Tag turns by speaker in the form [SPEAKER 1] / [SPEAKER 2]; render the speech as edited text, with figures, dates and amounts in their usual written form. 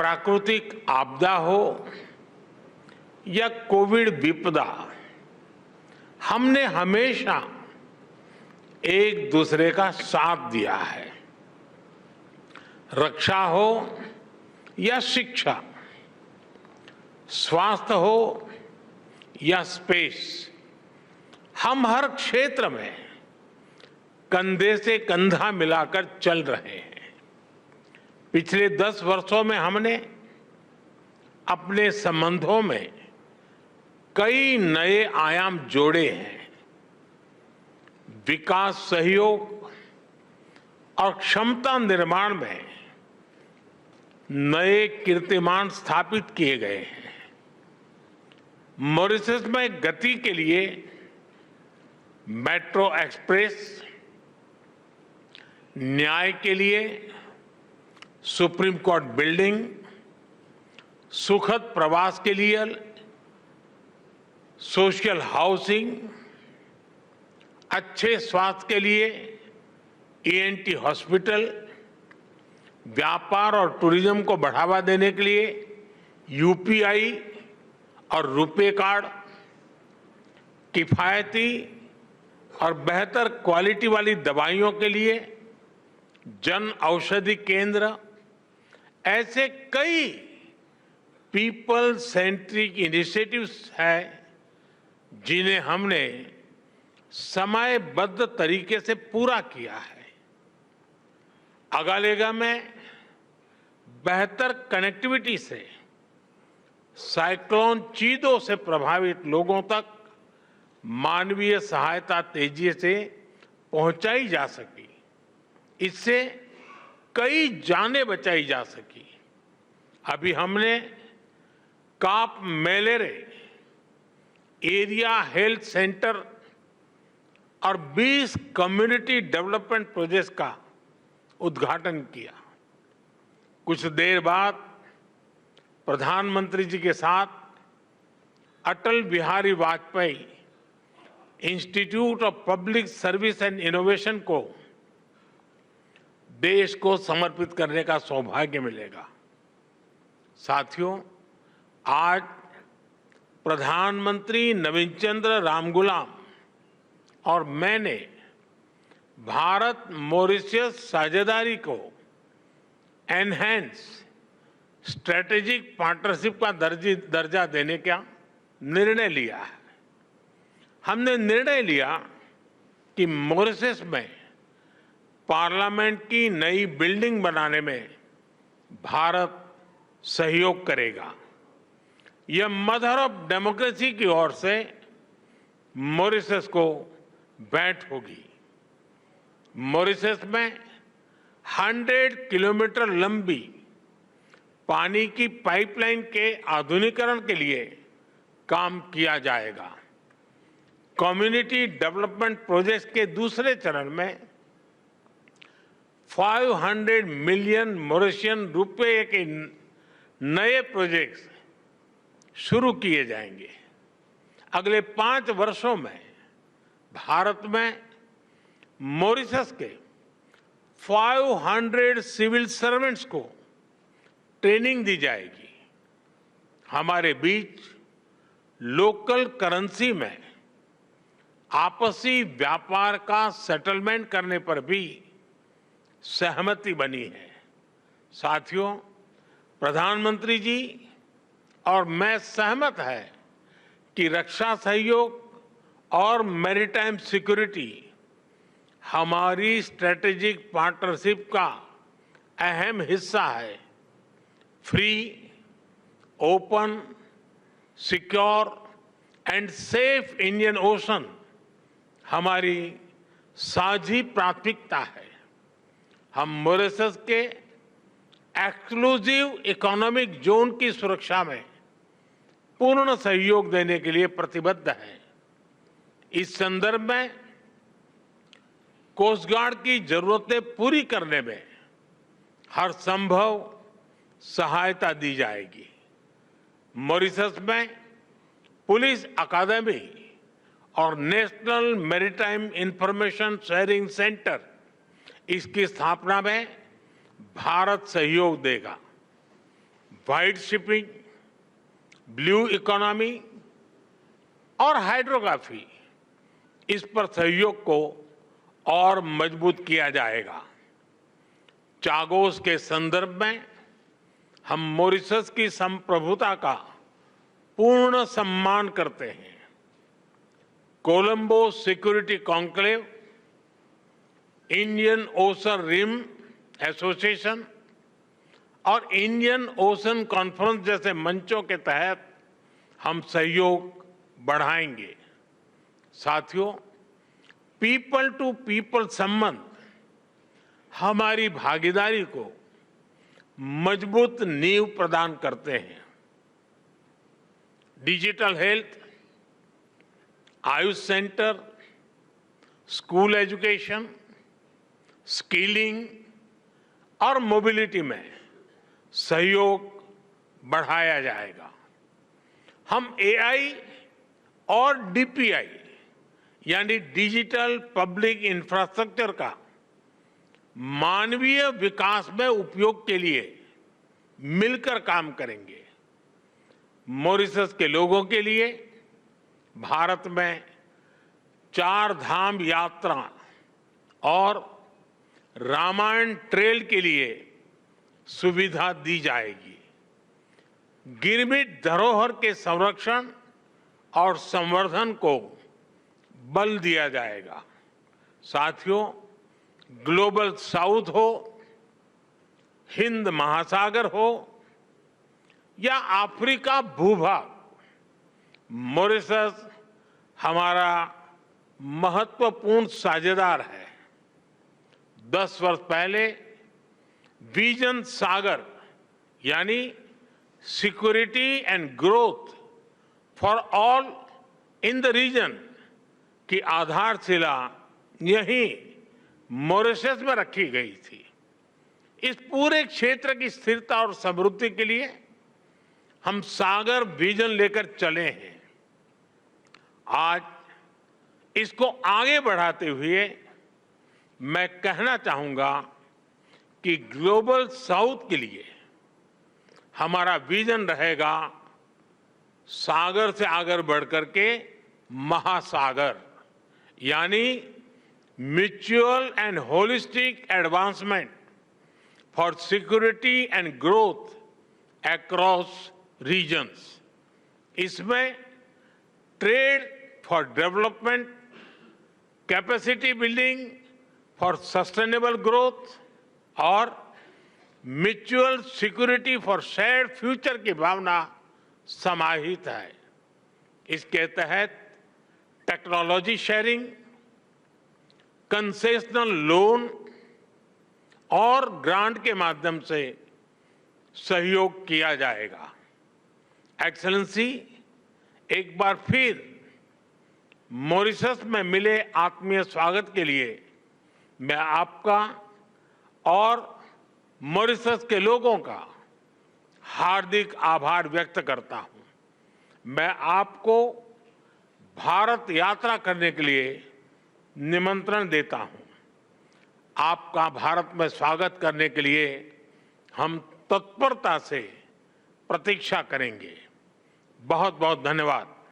[SPEAKER 1] प्राकृतिक आपदा हो या कोविड विपदा, हमने हमेशा एक दूसरे का साथ दिया है। रक्षा हो या शिक्षा, स्वास्थ्य हो या स्पेस, हम हर क्षेत्र में कंधे से कंधा मिलाकर चल रहे हैं। पिछले 10 वर्षों में हमने अपने संबंधों में कई नए आयाम जोड़े हैं। विकास सहयोग और क्षमता निर्माण में नए कीर्तिमान स्थापित किए गए हैं। मॉरिशस में गति के लिए मेट्रो एक्सप्रेस, न्याय के लिए सुप्रीम कोर्ट बिल्डिंग, सुखद प्रवास के लिए सोशल हाउसिंग, अच्छे स्वास्थ्य के लिए ईएनटी हॉस्पिटल, व्यापार और टूरिज्म को बढ़ावा देने के लिए यूपीआई और रुपे कार्ड, किफायती और बेहतर क्वालिटी वाली दवाइयों के लिए जन औषधि केंद्र, ऐसे कई पीपल सेंट्रिक इनिशिएटिव्स हैं जिन्हें हमने समयबद्ध तरीके से पूरा किया है। अगालेगा में बेहतर कनेक्टिविटी से साइक्लोन चीदो से प्रभावित लोगों तक मानवीय सहायता तेजी से पहुंचाई जा सकी। इससे कई जानें बचाई जा सकी। अभी हमने काप मेलेरे एरिया हेल्थ सेंटर और 20 कम्युनिटी डेवलपमेंट प्रोजेक्ट्स का उद्घाटन किया। कुछ देर बाद प्रधानमंत्री जी के साथ Atal Bihari Vajpayee institute of public service and innovation को देश को समर्पित करने का सौभाग्य मिलेगा। साथियों, आज प्रधानमंत्री नवीन चंद्र रामगुलाम और मैंने भारत मॉरिशस साझेदारी को एनहेंस स्ट्रेटेजिक पार्टनरशिप का दर्जा देने का निर्णय लिया है। हमने निर्णय लिया कि मॉरिशस में पार्लियामेंट की नई बिल्डिंग बनाने में भारत सहयोग करेगा। यह मदर ऑफ डेमोक्रेसी की ओर से मॉरिशस को भेंट होगी। मॉरिशस में 100 किलोमीटर लंबी पानी की पाइपलाइन के आधुनिकीकरण के लिए काम किया जाएगा। कम्युनिटी डेवलपमेंट प्रोजेक्ट के दूसरे चरण में 500 मिलियन मॉरिशियन रुपए के नए प्रोजेक्ट्स शुरू किए जाएंगे। अगले 5 वर्षों में भारत में मॉरिशस के 500 सिविल सर्वेंट्स को ट्रेनिंग दी जाएगी। हमारे बीच लोकल करेंसी में आपसी व्यापार का सेटलमेंट करने पर भी सहमति बनी है। साथियों, प्रधानमंत्री जी और मैं सहमत है कि रक्षा सहयोग और मैरीटाइम सिक्योरिटी हमारी स्ट्रेटेजिक पार्टनरशिप का अहम हिस्सा है। Free, open, secure and safe Indian ocean हमारी साझी प्राथमिकता है। हम मॉरिशस के एक्सक्लूसिव इकोनॉमिक जोन की सुरक्षा में पूर्ण सहयोग देने के लिए प्रतिबद्ध हैं। इस संदर्भ में कोस्ट गार्ड की जरूरतें पूरी करने में हर संभव सहायता दी जाएगी। मॉरिशस में पुलिस अकादमी और national maritime information sharing centre, इसकी स्थापना में भारत सहयोग देगा। व्हाइट शिपिंग, ब्लू इकोनॉमी और हाइड्रोग्राफी, इस पर सहयोग को और मजबूत किया जाएगा। चागोस के संदर्भ में हम मॉरिशस की संप्रभुता का पूर्ण सम्मान करते हैं। Colombo Security Conclave, Indian Ocean Rim Association और इंडियन ओशन कॉन्फ्रेंस जैसे मंचों के तहत हम सहयोग बढ़ाएंगे। साथियों, पीपल टू पीपल संबंध हमारी भागीदारी को मजबूत नींव प्रदान करते हैं। Digital health, Ayush centre, school education, skilling और मोबिलिटी में सहयोग बढ़ाया जाएगा। हम एआई और डीपीआई यानी डिजिटल पब्लिक इंफ्रास्ट्रक्चर का मानवीय विकास में उपयोग के लिए मिलकर काम करेंगे। मॉरिशस के लोगों के लिए भारत में 4 धाम यात्रा और रामायण ट्रेल के लिए सुविधा दी जाएगी। गिरमिट धरोहर के संरक्षण और संवर्धन को बल दिया जाएगा। साथियों, ग्लोबल साउथ हो, हिंद महासागर हो या अफ्रीका भूभाग, मॉरिशस हमारा महत्वपूर्ण साझेदार है। 10 वर्ष पहले विजन सागर यानी security and growth for all in the region की आधारशिला यहीं मॉरिशस में रखी गई थी। इस पूरे क्षेत्र की स्थिरता और समृद्धि के लिए हम सागर विजन लेकर चले हैं। आज इसको आगे बढ़ाते हुए मैं कहना चाहूंगा कि ग्लोबल साउथ के लिए हमारा विजन रहेगा सागर से आगे बढ़कर के महासागर, यानी mutual and holistic advancement for security and growth across regions. इसमें trade for development, capacity building for sustainable growth और mutual security for shared future की भावना समाहित है। इसके तहत टेक्नोलॉजी शेयरिंग, कंसेशनल लोन और ग्रांट के माध्यम से सहयोग किया जाएगा। एक्सेलेंसी, एक बार फिर मॉरिशस में मिले आत्मीय स्वागत के लिए मैं आपका और मॉरिशस के लोगों का हार्दिक आभार व्यक्त करता हूं। मैं आपको भारत यात्रा करने के लिए निमंत्रण देता हूं। आपका भारत में स्वागत करने के लिए हम तत्परता से प्रतीक्षा करेंगे। बहुत बहुत धन्यवाद।